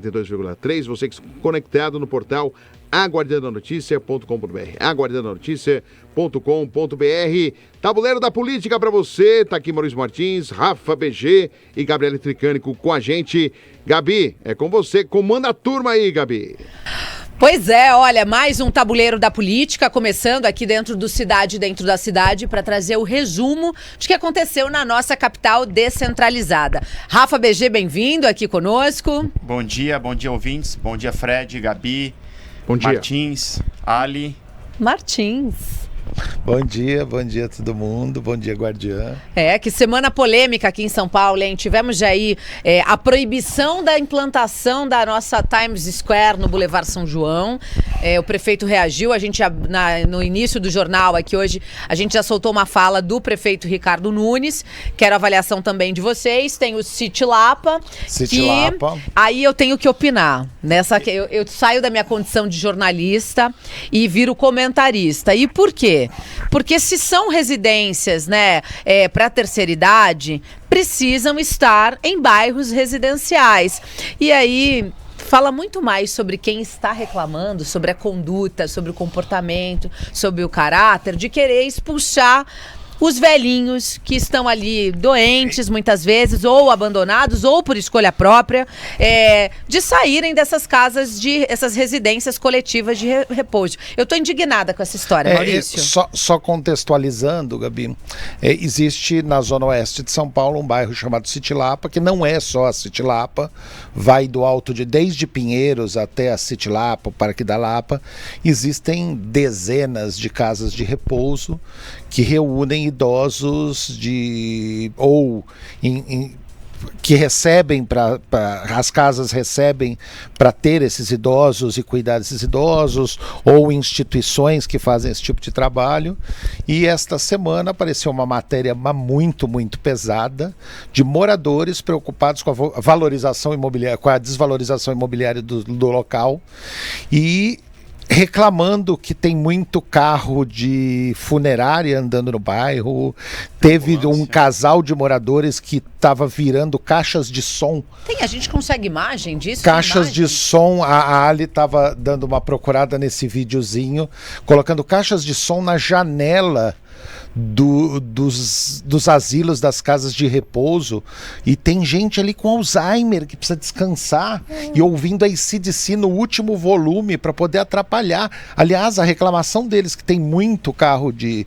92,3, você conectado no portal aguardandanoticia.com.br, aguardandanoticia.com.br. Tabuleiro da Política para você, tá aqui Maurício Martins, Rafa BG e Gabriele Tricânico com a gente. Gabi, é com você, comanda a turma aí, Gabi. Pois é, olha, mais um Tabuleiro da Política, começando aqui dentro do Cidade Dentro da Cidade, para trazer o resumo de que aconteceu na nossa capital descentralizada. Rafa BG, bem-vindo aqui conosco. Bom dia ouvintes, bom dia Fred, Gabi, Bom dia. Martins, Ali. Martins. Bom dia a todo mundo, bom dia Guardiã. Que semana polêmica aqui em São Paulo, hein? Tivemos já aí a proibição da implantação da nossa Times Square no Boulevard São João. O prefeito reagiu, a gente já, no início do jornal aqui hoje, a gente já soltou uma fala do prefeito Ricardo Nunes, quero a avaliação também de vocês. Tem o City Lapa. Aí eu tenho que opinar. Eu saio da minha condição de jornalista e viro comentarista. E por quê? Porque se são residências, para a terceira idade, precisam estar em bairros residenciais. E aí fala muito mais sobre quem está reclamando, sobre a conduta, sobre o comportamento, sobre o caráter, de querer expulsar os velhinhos que estão ali doentes, muitas vezes, ou abandonados, ou por escolha própria, de saírem dessas casas, essas residências coletivas de repouso. Eu estou indignada com essa história, Maurício. Só contextualizando, Gabi, existe na zona oeste de São Paulo um bairro chamado City Lapa, que não é só a City Lapa, vai do alto desde Pinheiros até a City Lapa, o Parque da Lapa. Existem dezenas de casas de repouso que reúnem idosos que recebem as casas recebem para ter esses idosos e cuidar desses idosos, ou instituições que fazem esse tipo de trabalho. E esta semana apareceu uma matéria muito, muito pesada de moradores preocupados com a valorização imobiliária, com a desvalorização imobiliária do local, e reclamando que tem muito carro de funerária andando no bairro. Teve um casal de moradores que estava virando caixas de som. A gente consegue imagem disso? Caixas de som, a Ali estava dando uma procurada nesse videozinho, colocando caixas de som na janela dos asilos, das casas de repouso, e tem gente ali com Alzheimer que precisa descansar e ouvindo a AC/DC no último volume para poder atrapalhar. Aliás, a reclamação deles que tem muito carro de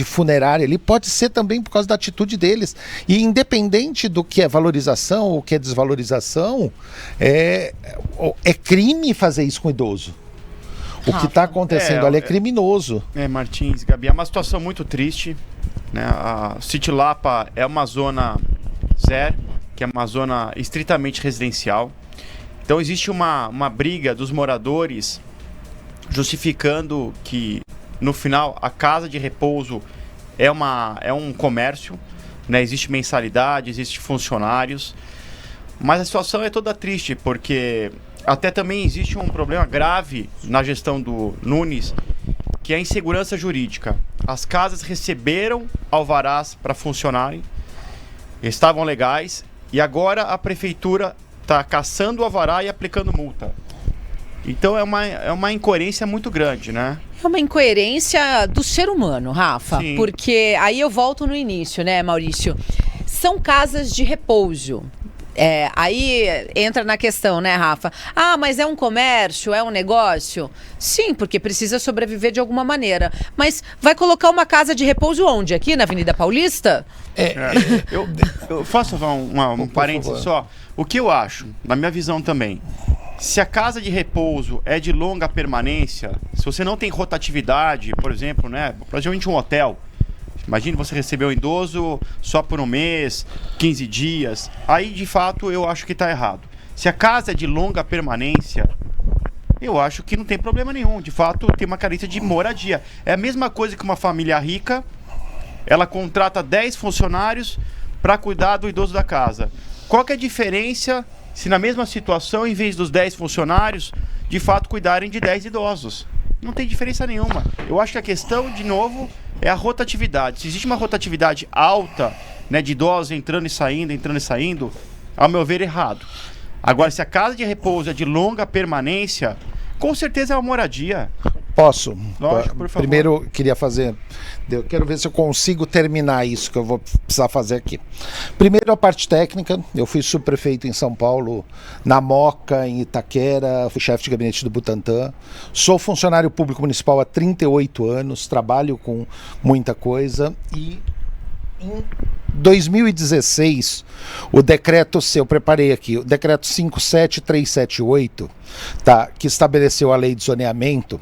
funerária ali pode ser também por causa da atitude deles. E independente do que é valorização ou o que é desvalorização, é crime fazer isso com idoso. O que está acontecendo ali é criminoso. Martins, Gabi, é uma situação muito triste, né? A City Lapa é uma zona zero, que é uma zona estritamente residencial. Então existe uma briga dos moradores justificando que, no final, a casa de repouso é um comércio, né? Existe mensalidade, existe funcionários, mas a situação é toda triste, porque até também existe um problema grave na gestão do Nunes, que é a insegurança jurídica. As casas receberam alvarás para funcionarem, estavam legais, e agora a prefeitura está caçando o alvará e aplicando multa. Então é uma incoerência muito grande, né? É uma incoerência do ser humano, Rafa. Sim. Porque aí eu volto no início, né, Maurício? São casas de repouso. Aí entra na questão, né, Rafa? Mas é um comércio, é um negócio? Sim, porque precisa sobreviver de alguma maneira. Mas vai colocar uma casa de repouso onde? Aqui na Avenida Paulista? Eu posso falar um parênteses só? O que eu acho, na minha visão também, se a casa de repouso é de longa permanência, se você não tem rotatividade, por exemplo, né, praticamente um hotel. Imagine você receber um idoso só por um mês, 15 dias. Aí, de fato, eu acho que está errado. Se a casa é de longa permanência, eu acho que não tem problema nenhum. De fato, tem uma carência de moradia. É a mesma coisa que uma família rica, ela contrata 10 funcionários para cuidar do idoso da casa. Qual que é a diferença se na mesma situação, em vez dos 10 funcionários, de fato cuidarem de 10 idosos? Não tem diferença nenhuma. Eu acho que a questão, de novo, é a rotatividade. Se existe uma rotatividade alta, né, de idosos entrando e saindo, ao meu ver, errado. Agora, se a casa de repouso é de longa permanência, com certeza é uma moradia. Posso? Lógico, por favor. Primeiro, queria fazer... Eu quero ver se eu consigo terminar isso que eu vou precisar fazer aqui. Primeiro, a parte técnica. Eu fui subprefeito em São Paulo, na Moca, em Itaquera, fui chefe de gabinete do Butantã. Sou funcionário público municipal há 38 anos, trabalho com muita coisa e... Em 2016, o decreto, eu preparei aqui, o decreto 57378, tá, que estabeleceu a lei de zoneamento,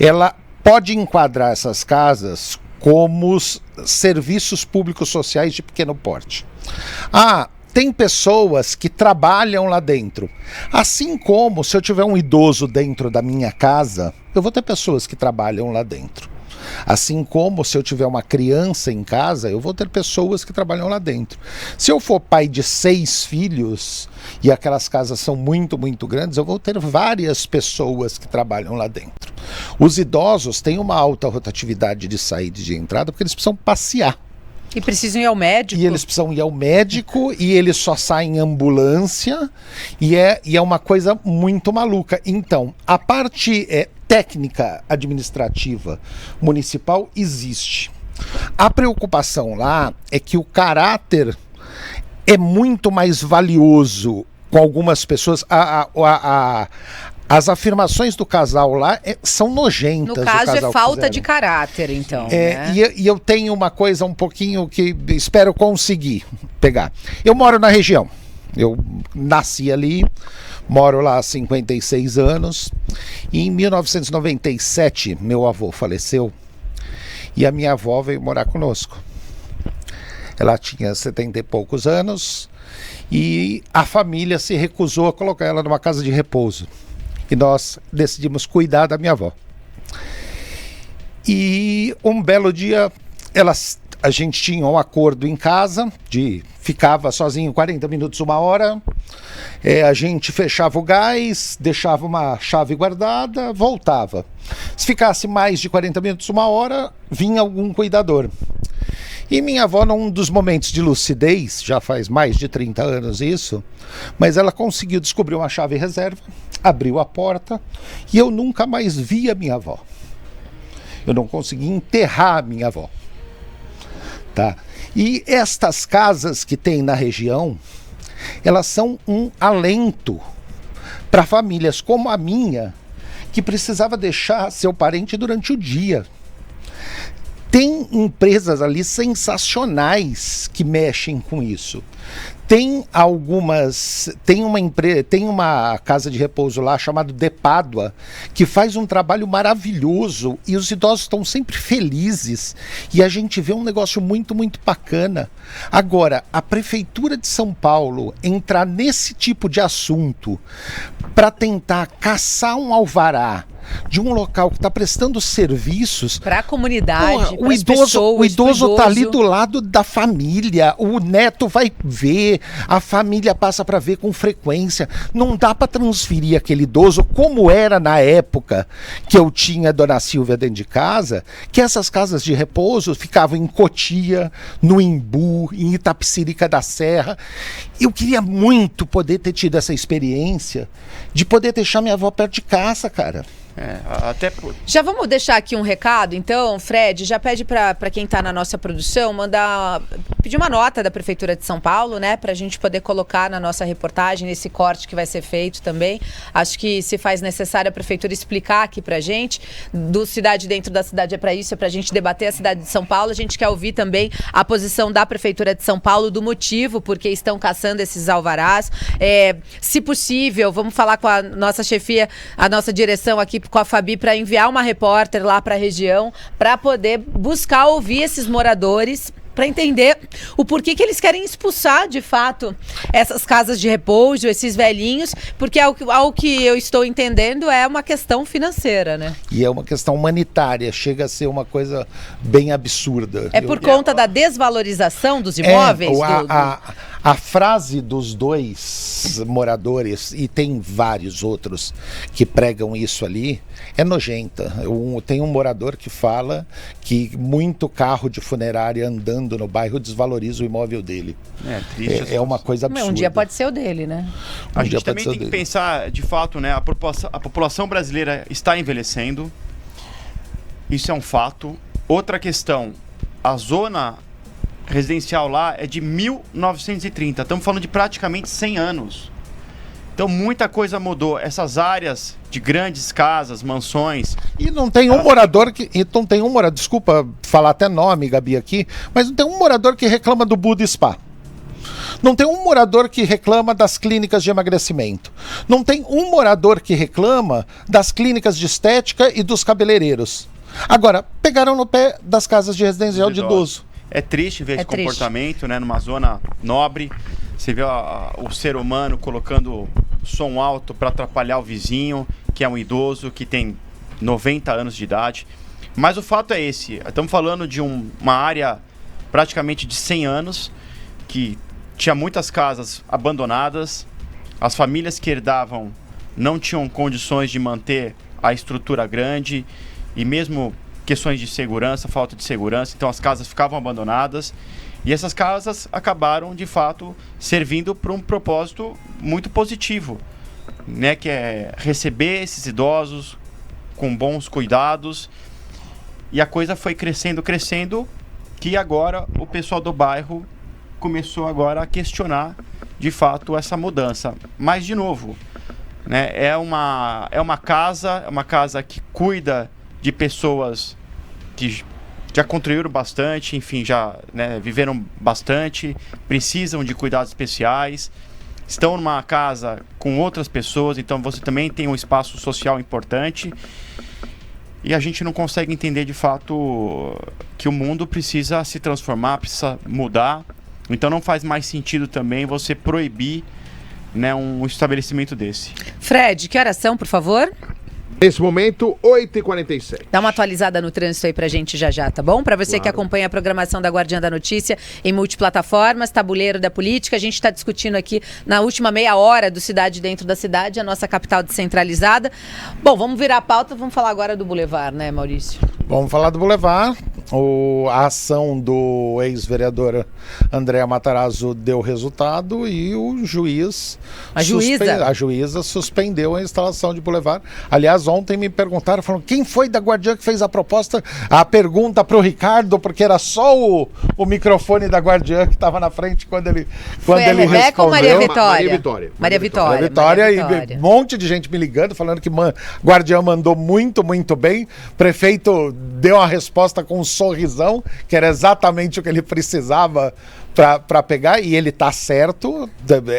ela pode enquadrar essas casas como serviços públicos sociais de pequeno porte. Tem pessoas que trabalham lá dentro. Assim como se eu tiver um idoso dentro da minha casa, eu vou ter pessoas que trabalham lá dentro. Assim como se eu tiver uma criança em casa, eu vou ter pessoas que trabalham lá dentro. Se eu for pai de 6 filhos e aquelas casas são muito, muito grandes, eu vou ter várias pessoas que trabalham lá dentro. Os idosos têm uma alta rotatividade de saída e de entrada porque eles precisam passear. E precisam ir ao médico. E eles precisam ir ao médico e eles só saem em ambulância e é uma coisa muito maluca. Então, a parte técnica administrativa municipal existe. A preocupação lá é que o caráter é muito mais valioso com algumas pessoas. As afirmações do casal lá são nojentas. No caso, é falta de caráter, então. Né? E eu tenho uma coisa um pouquinho que espero conseguir pegar. Eu moro na região. Eu nasci ali, moro lá há 56 anos. E em 1997, meu avô faleceu. E a minha avó veio morar conosco. Ela tinha 70 e poucos anos. E a família se recusou a colocar ela numa casa de repouso. E nós decidimos cuidar da minha avó. E um belo dia, a gente tinha um acordo em casa, ficava sozinho 40 minutos, 1 hora, a gente fechava o gás, deixava uma chave guardada, voltava. Se ficasse mais de 40 minutos, 1 hora, vinha algum cuidador. E minha avó, num dos momentos de lucidez, já faz mais de 30 anos isso, mas ela conseguiu descobrir uma chave reserva, abriu a porta e eu nunca mais vi a minha avó. Eu não consegui enterrar a minha avó. Tá? E estas casas que tem na região, elas são um alento para famílias como a minha, que precisava deixar seu parente durante o dia. Tem empresas ali sensacionais que mexem com isso. Tem uma casa de repouso lá chamada De Pádua, que faz um trabalho maravilhoso e os idosos estão sempre felizes e a gente vê um negócio muito, muito bacana. Agora, a Prefeitura de São Paulo entrar nesse tipo de assunto para tentar caçar um alvará de um local que está prestando serviços para a comunidade, o idoso está ali do lado da família, o neto vai ver, a família passa para ver com frequência. Não dá para transferir aquele idoso como era na época que eu tinha a Dona Silvia dentro de casa, que essas casas de repouso ficavam em Cotia, no Imbu, em Itapecerica da Serra. Eu queria muito poder ter tido essa experiência de poder deixar minha avó perto de casa, cara. Já vamos deixar aqui um recado, então, Fred, já pede para quem está na nossa produção pedir uma nota da Prefeitura de São Paulo, né, para a gente poder colocar na nossa reportagem, nesse corte que vai ser feito também. Acho que se faz necessário a Prefeitura explicar aqui para a gente, do Cidade Dentro da Cidade é para isso, é para a gente debater a cidade de São Paulo. A gente quer ouvir também a posição da Prefeitura de São Paulo, do motivo porque estão caçando esses alvarás. Se possível, vamos falar com a nossa chefia, a nossa direção aqui, com a Fabi, para enviar uma repórter lá para a região, para poder buscar ouvir esses moradores, para entender o porquê que eles querem expulsar, de fato, essas casas de repouso, esses velhinhos, porque ao que eu estou entendendo é uma questão financeira, né? E é uma questão humanitária, chega a ser uma coisa bem absurda. Por conta da desvalorização dos imóveis? A frase dos dois moradores, e tem vários outros que pregam isso ali, é nojenta. Tem um morador que fala que muito carro de funerária andando no bairro desvaloriza o imóvel dele. É triste. É uma coisa absurda. Um dia pode ser o dele, né? A gente também tem que pensar, de fato, né? A população brasileira está envelhecendo. Isso é um fato. Outra questão, a zona residencial lá é de 1930. Estamos falando de praticamente 100 anos. Então muita coisa mudou. Essas áreas de grandes casas, mansões... E não tem um morador que... Desculpa falar até nome, Gabi, aqui, mas não tem um morador que reclama do Buda Spa. Não tem um morador que reclama das clínicas de emagrecimento. Não tem um morador que reclama das clínicas de estética e dos cabeleireiros. Agora, pegaram no pé das casas de residencial de idoso. É triste ver esse comportamento, né? Numa zona nobre. Você vê o ser humano colocando som alto para atrapalhar o vizinho, que é um idoso, que tem 90 anos de idade. Mas o fato é esse. Estamos falando de uma área praticamente de 100 anos, que tinha muitas casas abandonadas. As famílias que herdavam não tinham condições de manter a estrutura grande. E mesmo questões de segurança, falta de segurança, então as casas ficavam abandonadas e essas casas acabaram, de fato, servindo para um propósito muito positivo, né, que é receber esses idosos com bons cuidados, e a coisa foi crescendo, que agora o pessoal do bairro começou agora a questionar, de fato, essa mudança. Mas, de novo, né, é uma casa que cuida de pessoas que já construíram bastante, enfim, já, né, viveram bastante, precisam de cuidados especiais, estão numa casa com outras pessoas, então você também tem um espaço social importante, e a gente não consegue entender de fato que o mundo precisa se transformar, precisa mudar, então não faz mais sentido também você proibir, né, um estabelecimento desse. Fred, que horas são, por favor? Nesse momento, 8h47. Dá uma atualizada no trânsito aí pra gente já, tá bom? Pra você que acompanha a programação da Guardiã da Notícia em multiplataformas, Tabuleiro da Política, a gente tá discutindo aqui na última meia hora do Cidade Dentro da Cidade, a nossa capital descentralizada. Bom, vamos virar a pauta, vamos falar agora do Boulevard, né, Maurício? Vamos falar do Boulevard. A ação do ex-vereador Andréa Matarazzo deu resultado e o juiz... A juíza suspendeu a instalação de Boulevard. Aliás, ontem me perguntaram, falaram, quem foi da Guardiã que fez a proposta? A pergunta para o Ricardo, porque era só o microfone da Guardiã que estava na frente quando ele respondeu. Ou Maria Vitória? Maria Vitória. E um monte de gente me ligando, falando que Guardiã mandou muito, muito bem. Prefeito deu uma resposta com um sorrisão, que era exatamente o que ele precisava para pegar, e ele está certo,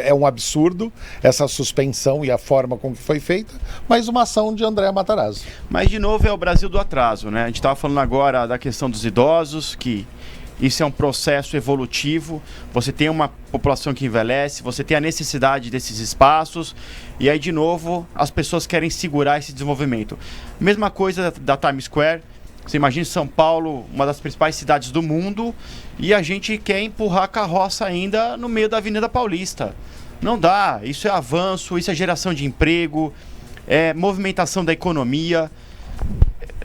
é um absurdo essa suspensão e a forma como foi feita, mas uma ação de Andréa Matarazzo. Mas, de novo, é o Brasil do atraso, né? A gente estava falando agora da questão dos idosos, que isso é um processo evolutivo, você tem uma população que envelhece, você tem a necessidade desses espaços, e aí, de novo, as pessoas querem segurar esse desenvolvimento. Mesma coisa da Times Square. Você imagina São Paulo, uma das principais cidades do mundo, e a gente quer empurrar a carroça ainda no meio da Avenida Paulista. Não dá, isso é avanço, isso é geração de emprego, é movimentação da economia.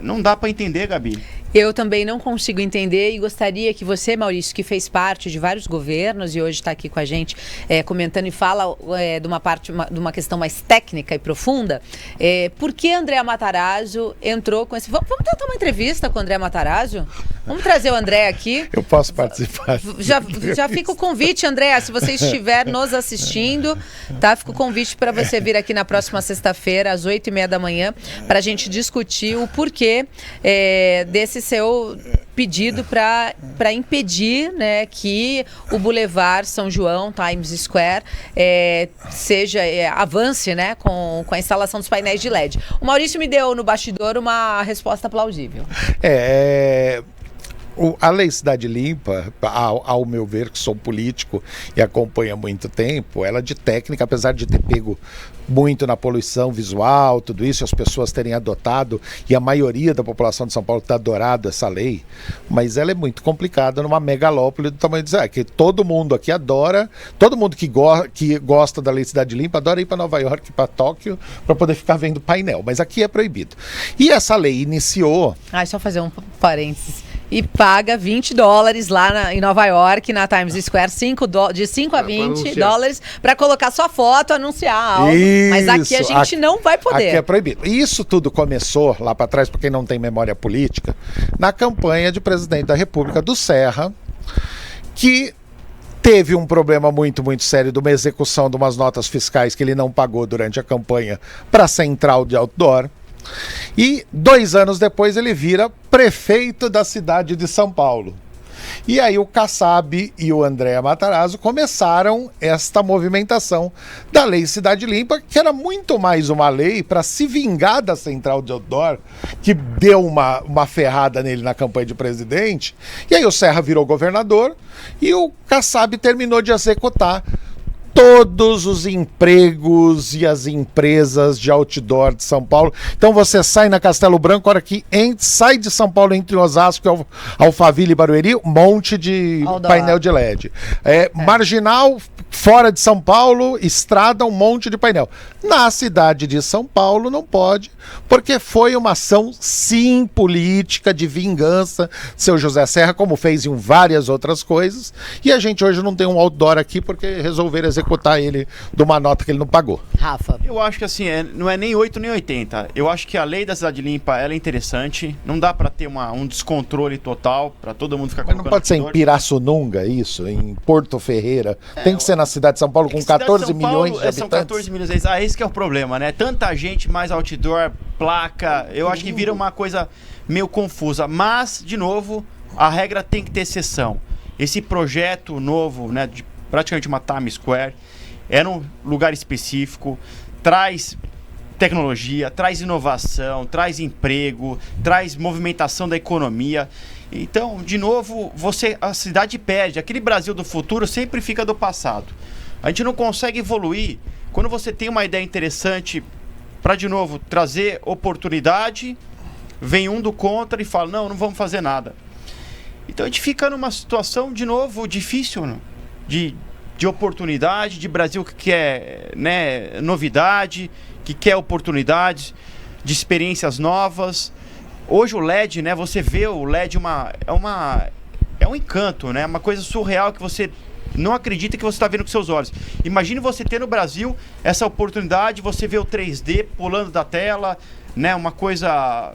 Não dá para entender, Gabi. Eu também não consigo entender e gostaria que você, Maurício, que fez parte de vários governos e hoje está aqui com a gente comentando e fala de uma questão mais técnica e profunda, por que Andréa Matarazzo entrou com esse... Vamos tentar uma entrevista com o Andréa Matarazzo? Vamos trazer o André aqui. Eu posso participar. Já fica o convite, Andréa, se você estiver nos assistindo, tá? Fica o convite para você vir aqui na próxima sexta-feira, às 8h30 da manhã, para a gente discutir o porquê desse seu pedido para impedir, né, que o Boulevard São João, Times Square, avance, né, com a instalação dos painéis de LED. O Maurício me deu no bastidor uma resposta plausível. A Lei Cidade Limpa, ao meu ver, que sou político e acompanho há muito tempo, ela de técnica, apesar de ter pego muito na poluição visual, tudo isso, as pessoas terem adotado, e a maioria da população de São Paulo está adorado essa lei, mas ela é muito complicada numa megalópole do tamanho de que todo mundo aqui adora, todo mundo que gosta da Lei Cidade Limpa adora ir para Nova York, para Tóquio, para poder ficar vendo painel, mas aqui é proibido. E essa lei iniciou... Só fazer um parênteses. E paga $20 lá em Nova York, na Times Square, de 5 a 20 dólares, para colocar sua foto, anunciar algo. Mas aqui a gente não vai poder. Aqui é proibido. E isso tudo começou lá para trás, para quem não tem memória política, na campanha de presidente da República do Serra, que teve um problema muito, muito sério de uma execução de umas notas fiscais que ele não pagou durante a campanha para a central de outdoor. E 2 anos depois ele vira prefeito da cidade de São Paulo. E aí o Kassab e o André Matarazzo começaram esta movimentação da Lei Cidade Limpa, que era muito mais uma lei para se vingar da central de outdoor, que deu uma ferrada nele na campanha de presidente. E aí o Serra virou governador e o Kassab terminou de executar todos os empregos e as empresas de outdoor de São Paulo. Então você sai na Castelo Branco, a hora que sai de São Paulo entre Osasco e Alphaville e Barueri, um monte de painel de LED. Marginal, fora de São Paulo, estrada, um monte de painel. Na cidade de São Paulo não pode, porque foi uma ação, sim, política, de vingança, seu José Serra, como fez em várias outras coisas, e a gente hoje não tem um outdoor aqui porque resolveram executar ele de uma nota que ele não pagou. Rafa. Eu acho que assim, não é nem 8 nem 80. Eu acho que a lei da Cidade Limpa, ela é interessante. Não dá pra ter um descontrole total, pra todo mundo ficar colocando... Mas não pode ser em Pirassununga, isso? Em Porto Ferreira? Tem que ser na cidade de São Paulo com 14 milhões de habitantes? São 14 milhões. Esse que é o problema, né? Tanta gente, mais outdoor, placa. Eu acho que vira uma coisa meio confusa. Mas, de novo, a regra tem que ter exceção. Esse projeto novo, né, de praticamente uma Times Square, é num lugar específico, traz tecnologia, traz inovação, traz emprego, traz movimentação da economia. Então, de novo, a cidade perde. Aquele Brasil do futuro sempre fica do passado. A gente não consegue evoluir quando você tem uma ideia interessante para, de novo, trazer oportunidade, vem um do contra e fala, não vamos fazer nada. Então a gente fica numa situação, de novo, difícil, né? De oportunidade, de Brasil que quer, né, novidade, que quer oportunidades, de experiências novas. Hoje o LED, né, você vê o LED é um encanto, né, uma coisa surreal que você não acredita que você está vendo com seus olhos. Imagine você ter no Brasil essa oportunidade, você vê o 3D pulando da tela, né, uma coisa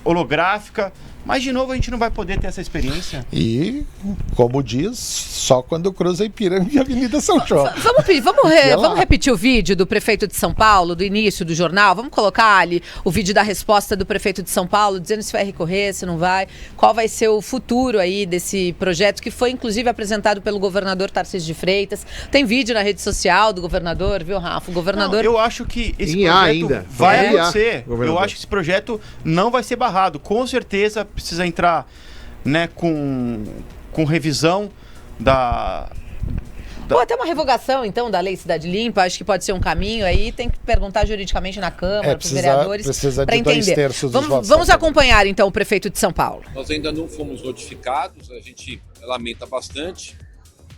holográfica. Mas, de novo, a gente não vai poder ter essa experiência. E, como diz, só quando cruza Ipiranga e Avenida São João. Vamos repetir o vídeo do prefeito de São Paulo, do início do jornal? Vamos colocar ali o vídeo da resposta do prefeito de São Paulo, dizendo se vai recorrer, se não vai. Qual vai ser o futuro aí desse projeto, que foi, inclusive, apresentado pelo governador Tarcísio de Freitas. Tem vídeo na rede social do governador, viu, Rafa? O governador... Não, eu acho que esse projeto vai acontecer. Eu acho que esse projeto não vai ser barrado. Com certeza... precisa entrar, né, com revisão Ou até uma revogação, então, da Lei Cidade Limpa. Acho que pode ser um caminho aí. Tem que perguntar juridicamente na Câmara, para os vereadores, para entender. 2/3 dos votos. Vamos acompanhar, então, o prefeito de São Paulo. Nós ainda não fomos notificados, a gente lamenta bastante.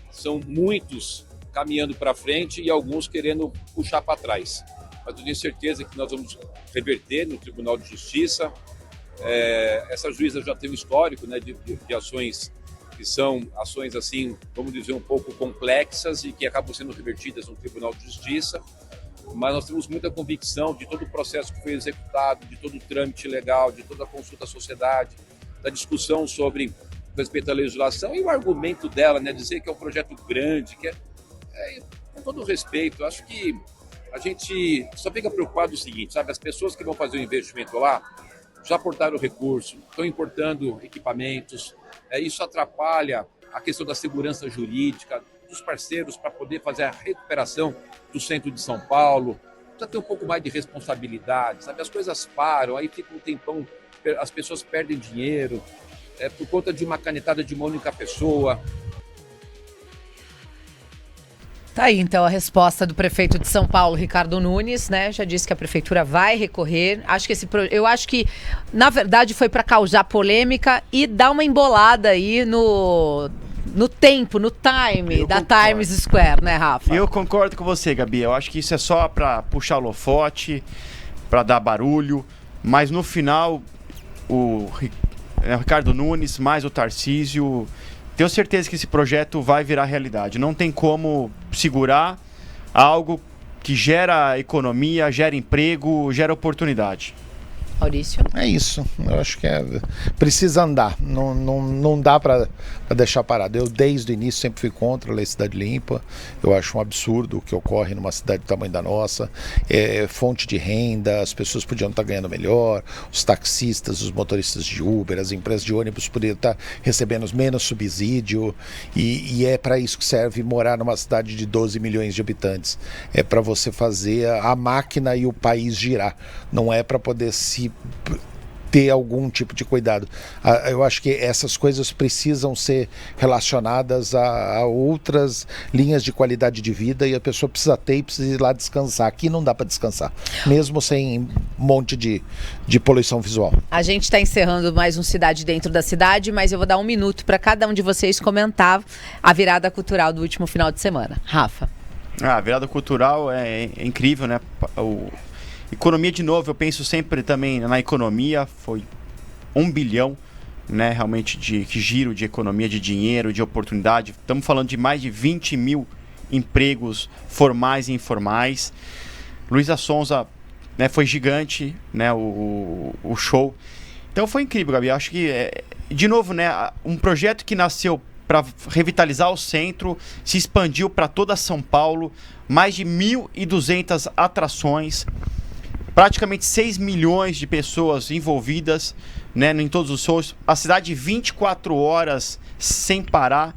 São muitos caminhando para frente e alguns querendo puxar para trás. Mas eu tenho certeza que nós vamos reverter no Tribunal de Justiça. Essa juíza já tem um histórico, né, de ações que são ações, assim, vamos dizer, um pouco complexas e que acabam sendo revertidas no Tribunal de Justiça, mas nós temos muita convicção de todo o processo que foi executado, de todo o trâmite legal, de toda a consulta à sociedade, da discussão sobre respeito à legislação e o argumento dela, né, dizer que é um projeto grande, que com todo o respeito, acho que a gente só fica preocupado o seguinte, sabe, as pessoas que vão fazer o investimento lá, já aportaram recurso, estão importando equipamentos, isso atrapalha a questão da segurança jurídica dos parceiros para poder fazer a recuperação do centro de São Paulo. Precisa ter um pouco mais de responsabilidade, sabe? As coisas param, aí fica um tempão, as pessoas perdem dinheiro. por conta de uma canetada de uma única pessoa. Tá aí, então, a resposta do prefeito de São Paulo, Ricardo Nunes, né? Já disse que a prefeitura vai recorrer. Eu acho que, na verdade, foi para causar polêmica e dar uma embolada aí no tempo, no time da Times Square, né, Rafa? Eu concordo com você, Gabi. Eu acho que isso é só para puxar holofote, para dar barulho, mas no final o Ricardo Nunes mais o Tarcísio, tenho certeza que esse projeto vai virar realidade. Não tem como segurar algo que gera economia, gera emprego, gera oportunidade. Maurício? É isso, eu acho que precisa andar, não dá para deixar parado. Eu desde o início sempre fui contra a Lei Cidade Limpa, eu acho um absurdo o que ocorre numa cidade do tamanho da nossa, fonte de renda, as pessoas podiam estar ganhando melhor, os taxistas, os motoristas de Uber, as empresas de ônibus poderiam estar recebendo menos subsídio, e é para isso que serve morar numa cidade de 12 milhões de habitantes, é para você fazer a máquina e o país girar, não é para poder ter algum tipo de cuidado. Eu acho que essas coisas precisam ser relacionadas a outras linhas de qualidade de vida, e a pessoa precisa ter e precisa ir lá descansar. Aqui não dá para descansar, mesmo sem um monte de poluição visual. A gente está encerrando mais um Cidade Dentro da Cidade, mas eu vou dar um minuto para cada um de vocês comentar a virada cultural do último final de semana. Rafa. A virada cultural é incrível, né? Economia, de novo, eu penso sempre também na economia, foi 1 bilhão, né, realmente de giro de economia, de dinheiro, de oportunidade. Estamos falando de mais de 20 mil empregos formais e informais. Luísa Sonza, né, foi gigante, né, o show. Então foi incrível, Gabi. Acho que, de novo, né, um projeto que nasceu para revitalizar o centro, se expandiu para toda São Paulo, mais de 1.200 atrações, praticamente 6 milhões de pessoas envolvidas, né, em todos os shows. A cidade 24 horas sem parar,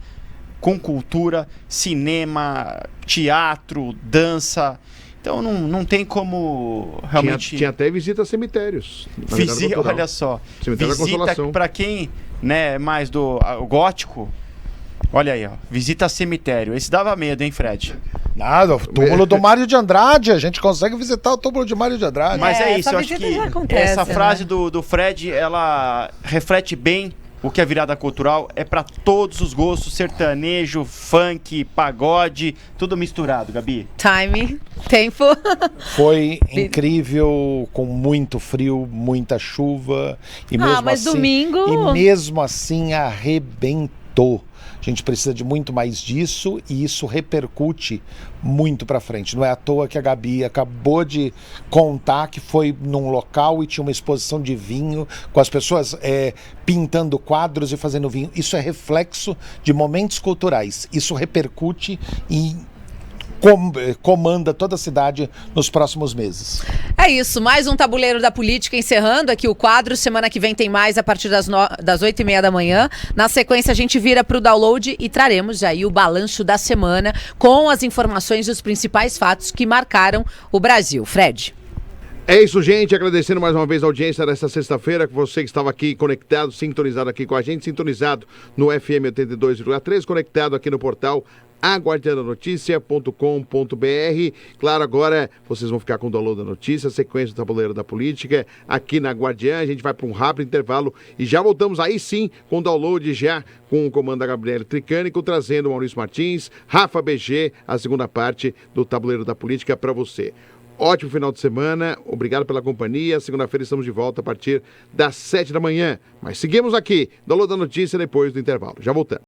com cultura, cinema, teatro, dança. Então não tem como realmente... Tinha até visita a cemitérios. Olha só. Cemitério da Consolação. Para quem, né, é mais do gótico, olha aí, ó, visita a cemitério. Esse dava medo, hein, Fred? Nada, o túmulo do Mário de Andrade, a gente consegue visitar o túmulo de Mário de Andrade. Mas é isso, eu acho que essa frase do Fred, ela reflete bem o que é virada cultural, é para todos os gostos, sertanejo, funk, pagode, tudo misturado, Gabi. Time, tempo. Foi incrível, com muito frio, muita chuva, e mesmo mas assim, domingo... e mesmo assim arrebentou. A gente precisa de muito mais disso, e isso repercute muito para frente. Não é à toa que a Gabi acabou de contar que foi num local e tinha uma exposição de vinho, com as pessoas pintando quadros e fazendo vinho. Isso é reflexo de momentos culturais. Isso repercute e comanda toda a cidade nos próximos meses. É isso, mais um Tabuleiro da Política encerrando aqui o quadro. Semana que vem tem mais a partir das 8h30 da manhã. Na sequência a gente vira para o download e traremos aí o balanço da semana com as informações dos principais fatos que marcaram o Brasil. Fred. É isso, gente. Agradecendo mais uma vez a audiência desta sexta-feira, que você que estava aqui conectado, sintonizado aqui com a gente, sintonizado no FM 82,3, conectado aqui no portal aguardiandanoticia.com.br. Claro, agora vocês vão ficar com o download da notícia, sequência do Tabuleiro da Política aqui na Guardiã. A gente vai para um rápido intervalo e já voltamos aí sim com o download, já com o comando da Gabriele Tricânico, trazendo o Maurício Martins, Rafa BG, a segunda parte do Tabuleiro da Política para você. Ótimo final de semana, obrigado pela companhia. Segunda-feira estamos de volta a partir das 7 da manhã. Mas seguimos aqui, download da notícia depois do intervalo. Já voltamos.